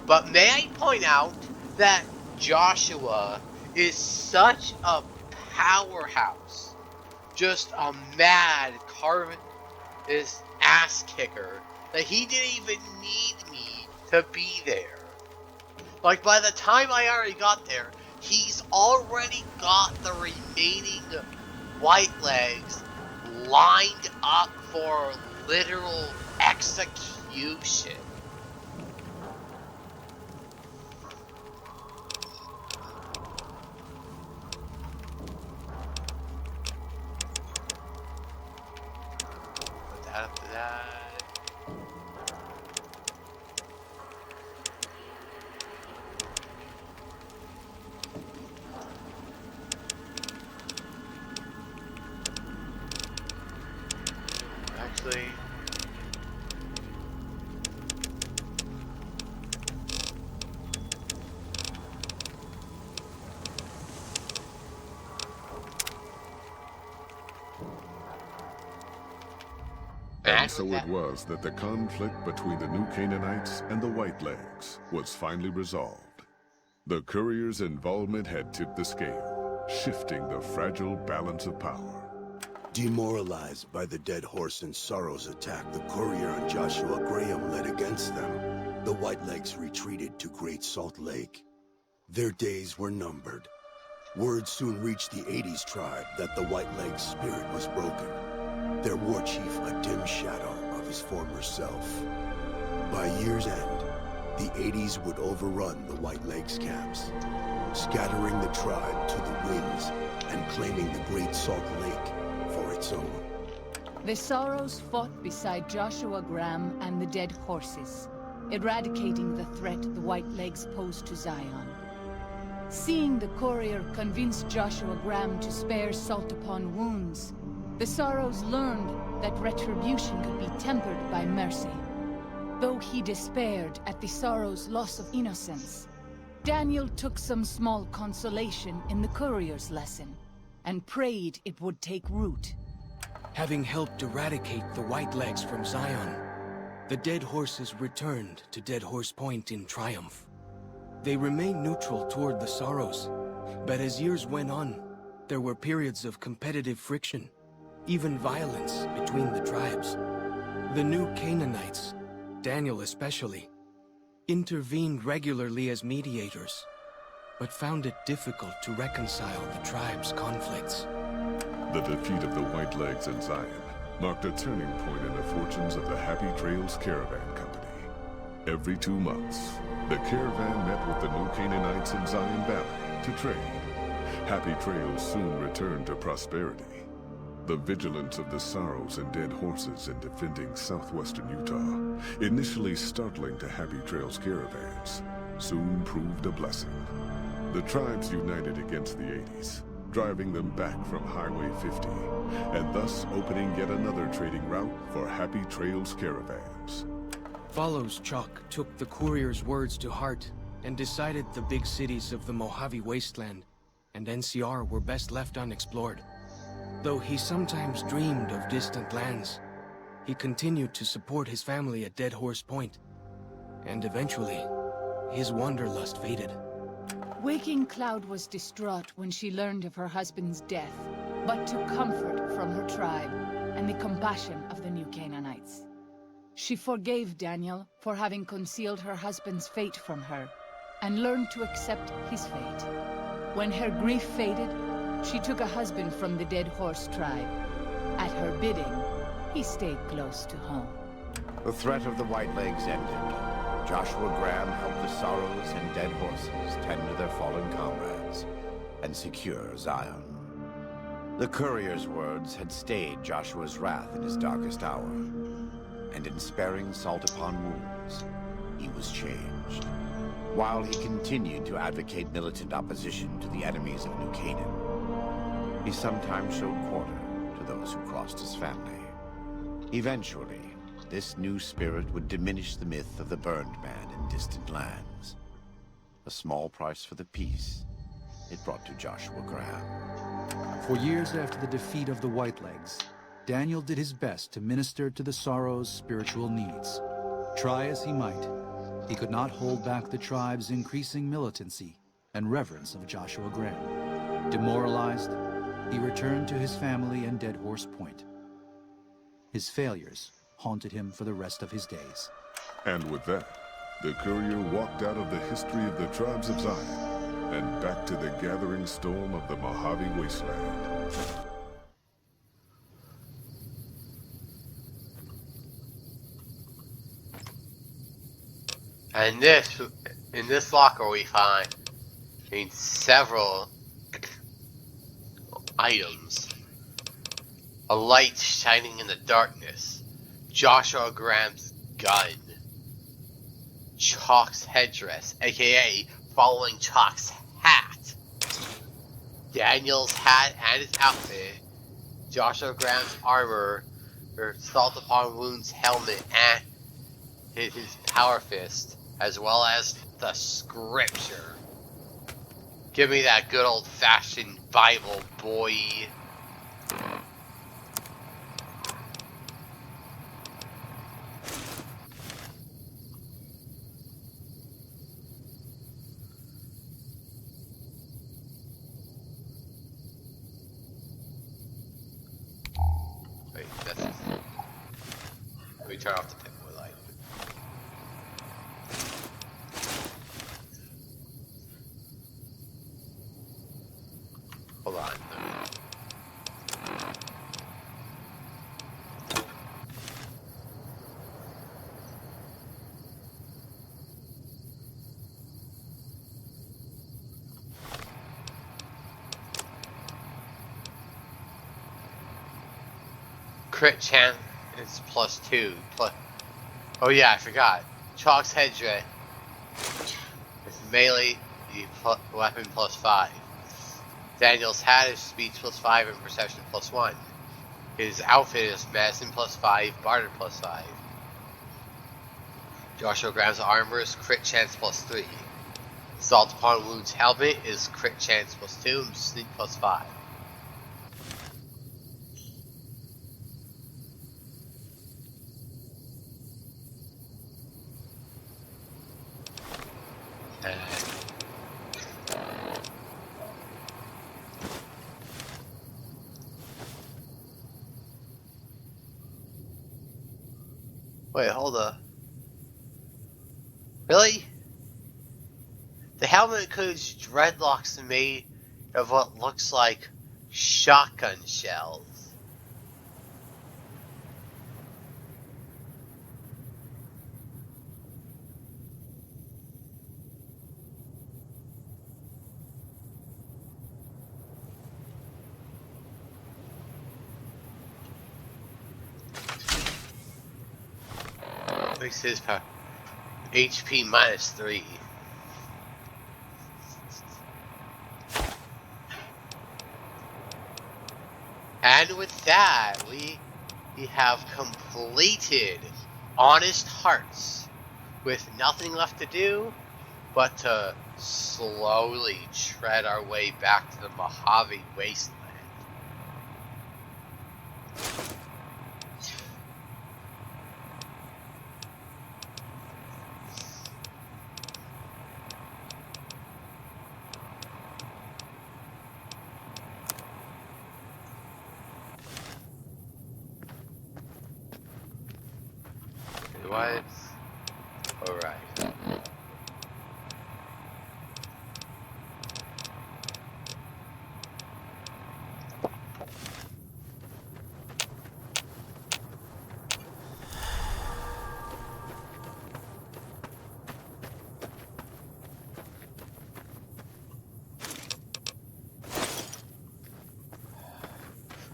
But may I point out that Joshua is such a powerhouse, just a mad carving his ass kicker, that he didn't even need me to be there. Like, by the time I already got there, he's already got the remaining white legs lined up for literal execution. Put that up to that. Actually, And so it was that the conflict between the New Canaanites and the Whitelegs was finally resolved. The courier's involvement had tipped the scale, shifting the fragile balance of power. Demoralized by the dead horse and Sorrow's attack the courier and Joshua Graham led against them, the Whitelegs retreated to Great Salt Lake. Their days were numbered. Word soon reached the 80s tribe that the Whitelegs' spirit was broken. Their war chief a dim shadow of his former self. By year's end, the 80s would overrun the Whitelegs camps, scattering the tribe to the winds and claiming the Great Salt Lake for its own. The Sorrows fought beside Joshua Graham and the dead horses, eradicating the threat the Whitelegs posed to Zion. Seeing the courier convince Joshua Graham to spare Salt Upon Wounds, the Sorrows learned that retribution could be tempered by mercy. Though he despaired at the Sorrows' loss of innocence, Daniel took some small consolation in the courier's lesson, and prayed it would take root. Having helped eradicate the Whitelegs from Zion, the dead horses returned to Dead Horse Point in triumph. They remained neutral toward the Sorrows, but as years went on, there were periods of competitive friction, even violence between the tribes. The new Canaanites, Daniel especially, intervened regularly as mediators, but found it difficult to reconcile the tribe's conflicts. The defeat of the Whitelegs in Zion marked a turning point in the fortunes of the Happy Trails Caravan Company. Every 2 months, the caravan met with the New Canaanites in Zion Valley to trade. Happy Trails soon returned to prosperity. The vigilance of the Sorrows and Dead Horses in defending southwestern Utah, initially startling to Happy Trails caravans, soon proved a blessing. The tribes united against the 80s, driving them back from Highway 50, and thus opening yet another trading route for Happy Trails caravans. Follows Chalk took the courier's words to heart and decided the big cities of the Mojave wasteland and NCR were best left unexplored. Though he sometimes dreamed of distant lands, he continued to support his family at Dead Horse Point. And eventually, his wanderlust faded. Waking Cloud was distraught when she learned of her husband's death, but took comfort from her tribe and the compassion of the New Canaanites. She forgave Daniel for having concealed her husband's fate from her, and learned to accept his fate. When her grief faded, she took a husband from the Dead Horse tribe. At her bidding, he stayed close to home. The threat of the Whitelegs ended. Joshua Graham helped the Sorrows and Dead Horses tend to their fallen comrades and secure Zion. The courier's words had stayed Joshua's wrath in his darkest hour, and in sparing salt upon wounds, he was changed. While he continued to advocate militant opposition to the enemies of New Canaan, he sometimes showed quarter to those who crossed his family. Eventually, this new spirit would diminish the myth of the burned man in distant lands. A small price for the peace it brought to Joshua Graham. For years after the defeat of the Whitelegs, Daniel did his best to minister to the Sorrows' spiritual needs. Try as he might, he could not hold back the tribe's increasing militancy and reverence of Joshua Graham. Demoralized, he returned to his family and Dead Horse Point. His failures haunted him for the rest of his days. And with that, the courier walked out of the history of the tribes of Zion and back to the gathering storm of the Mojave wasteland. And in this locker we find several items. A light shining in the darkness. Joshua Graham's gun. Chalk's headdress, aka following Chalk's hat. Daniel's hat and his outfit. Joshua Graham's armor, or Salt Upon Wounds helmet, and his power fist, as well as the scripture. Give me that good old-fashioned Bible, boy. Wait, that's... Let me turn off the pinboy light. Hold on. Crit chance is +2. Oh yeah, I forgot. Chalk's headdress. It's melee weapon +5. Daniel's hat is speech +5 and perception +1. His outfit is medicine +5, barter +5. Joshua Graham's armor is crit chance +3. Salt Upon Wounds helmet is crit chance +2 and sneak +5. Wait, hold up. Really? The helmet includes dreadlocks made of what looks like shotgun shells. Makes his power HP -3. And with that, we have completed Honest Hearts, with nothing left to do but to slowly tread our way back to the Mojave wasteland. What? Alright.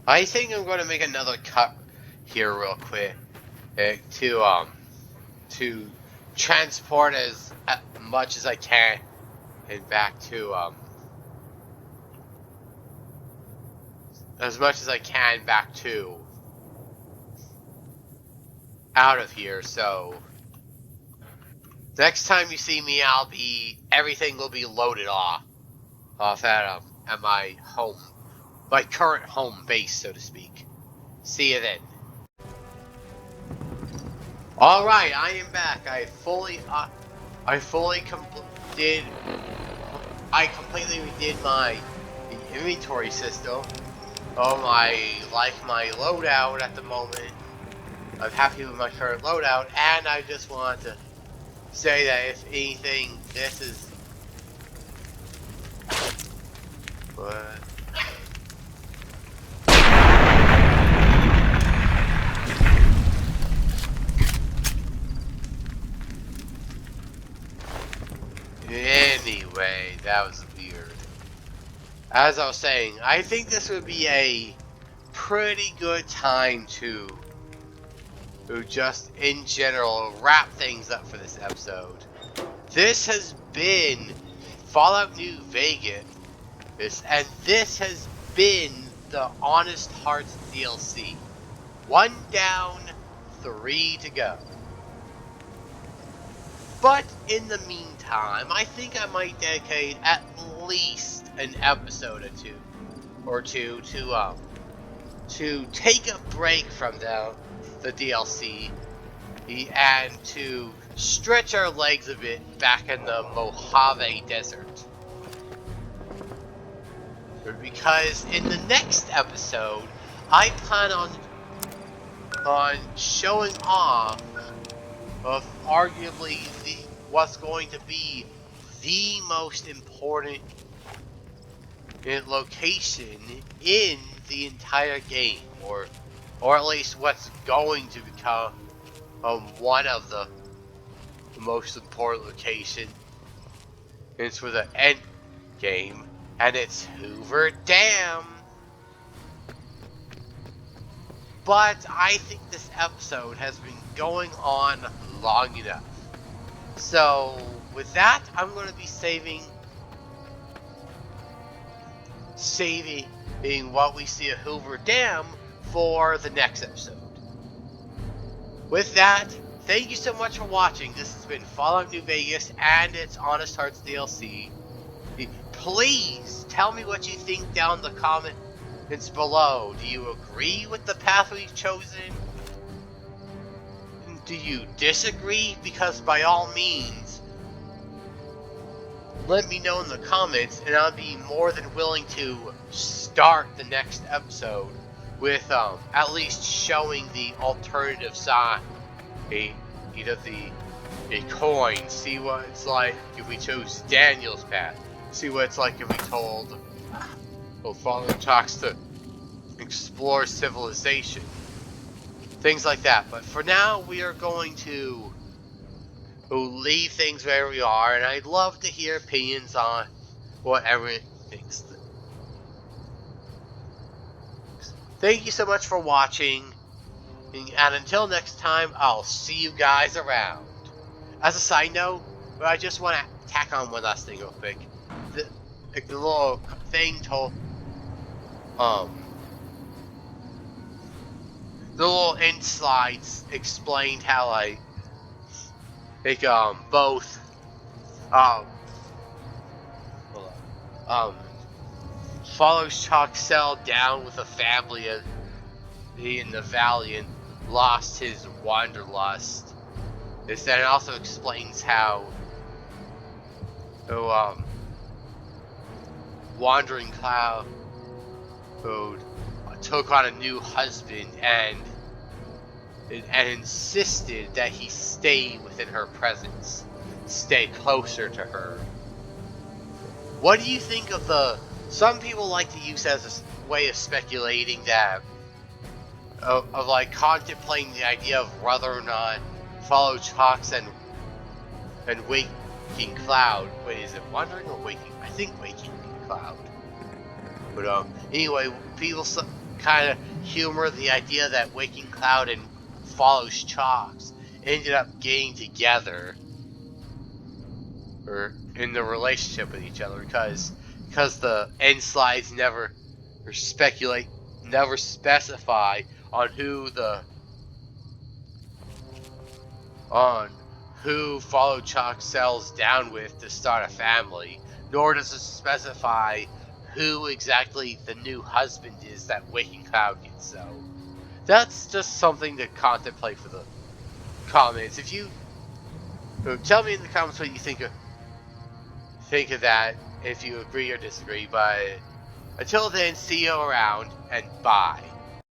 I think I'm going to make another cut here real quick to transport as much as I can and back to as much as I can back to out of here. So next time you see me, everything will be loaded off at my home, my current home base, so to speak. See you then. Alright, I am back. I completely redid my inventory system. I like my loadout at the moment. I'm happy with my current loadout, and I just want to say that if anything, this is... What? Anyway, that was weird. As I was saying, I think this would be a pretty good time to just, in general, wrap things up for this episode. This has been Fallout New Vegas, and this has been the Honest Hearts DLC. 1 down, 3 to go. But in the meantime, I think I might dedicate at least an episode or two to take a break from the DLC and to stretch our legs a bit back in the Mojave Desert. Because in the next episode, I plan on showing off of arguably what's going to be the most important location in the entire game, or at least what's going to become one of the most important locations. It's for the end game, and it's Hoover Dam. But I think this episode has been going on long enough. So with that, I'm going to be saving what we see at Hoover Dam for the next episode. With that, thank you so much for watching. This has been Fallout New Vegas and its Honest Hearts DLC. Please tell me what you think down in the comments below. Do you agree with the path we've chosen? Do you disagree? Because by all means, let me know in the comments, and I'll be more than willing to start the next episode with at least showing the alternative side, either the a coin, see what it's like if we chose Daniel's path, see what it's like if we told Father Talks to explore civilization, things like that. But for now, we are going to leave things where we are, and I'd love to hear opinions on what everyone thinks. Thank you so much for watching, and until next time, I'll see you guys around. As a side note, I just want to tack on one last thing real quick. The little thing told, the little end slides explained how both follows Chalk settled down with a family in the valley and lost his wanderlust. It also explains how Wandering Cloud took on a new husband and insisted that he stay within her presence, stay closer to her. What do you think of some people like to use as a way of speculating that, of like contemplating the idea of whether or not Follow Chalks and Waking Cloud. Wait, is it Wandering or Waking? I think Waking Cloud. But anyway, people kind of humor the idea that Waking Cloud and Follow Chalks ended up getting together, or in the relationship with each other, because the end slides never specify on who Follow Chalk settles down with to start a family, nor does it specify who exactly the new husband is that Waking Cloud gets. So that's just something to contemplate for the comments. If you tell me in the comments what you think of that, if you agree or disagree. But until then, see you around, and bye.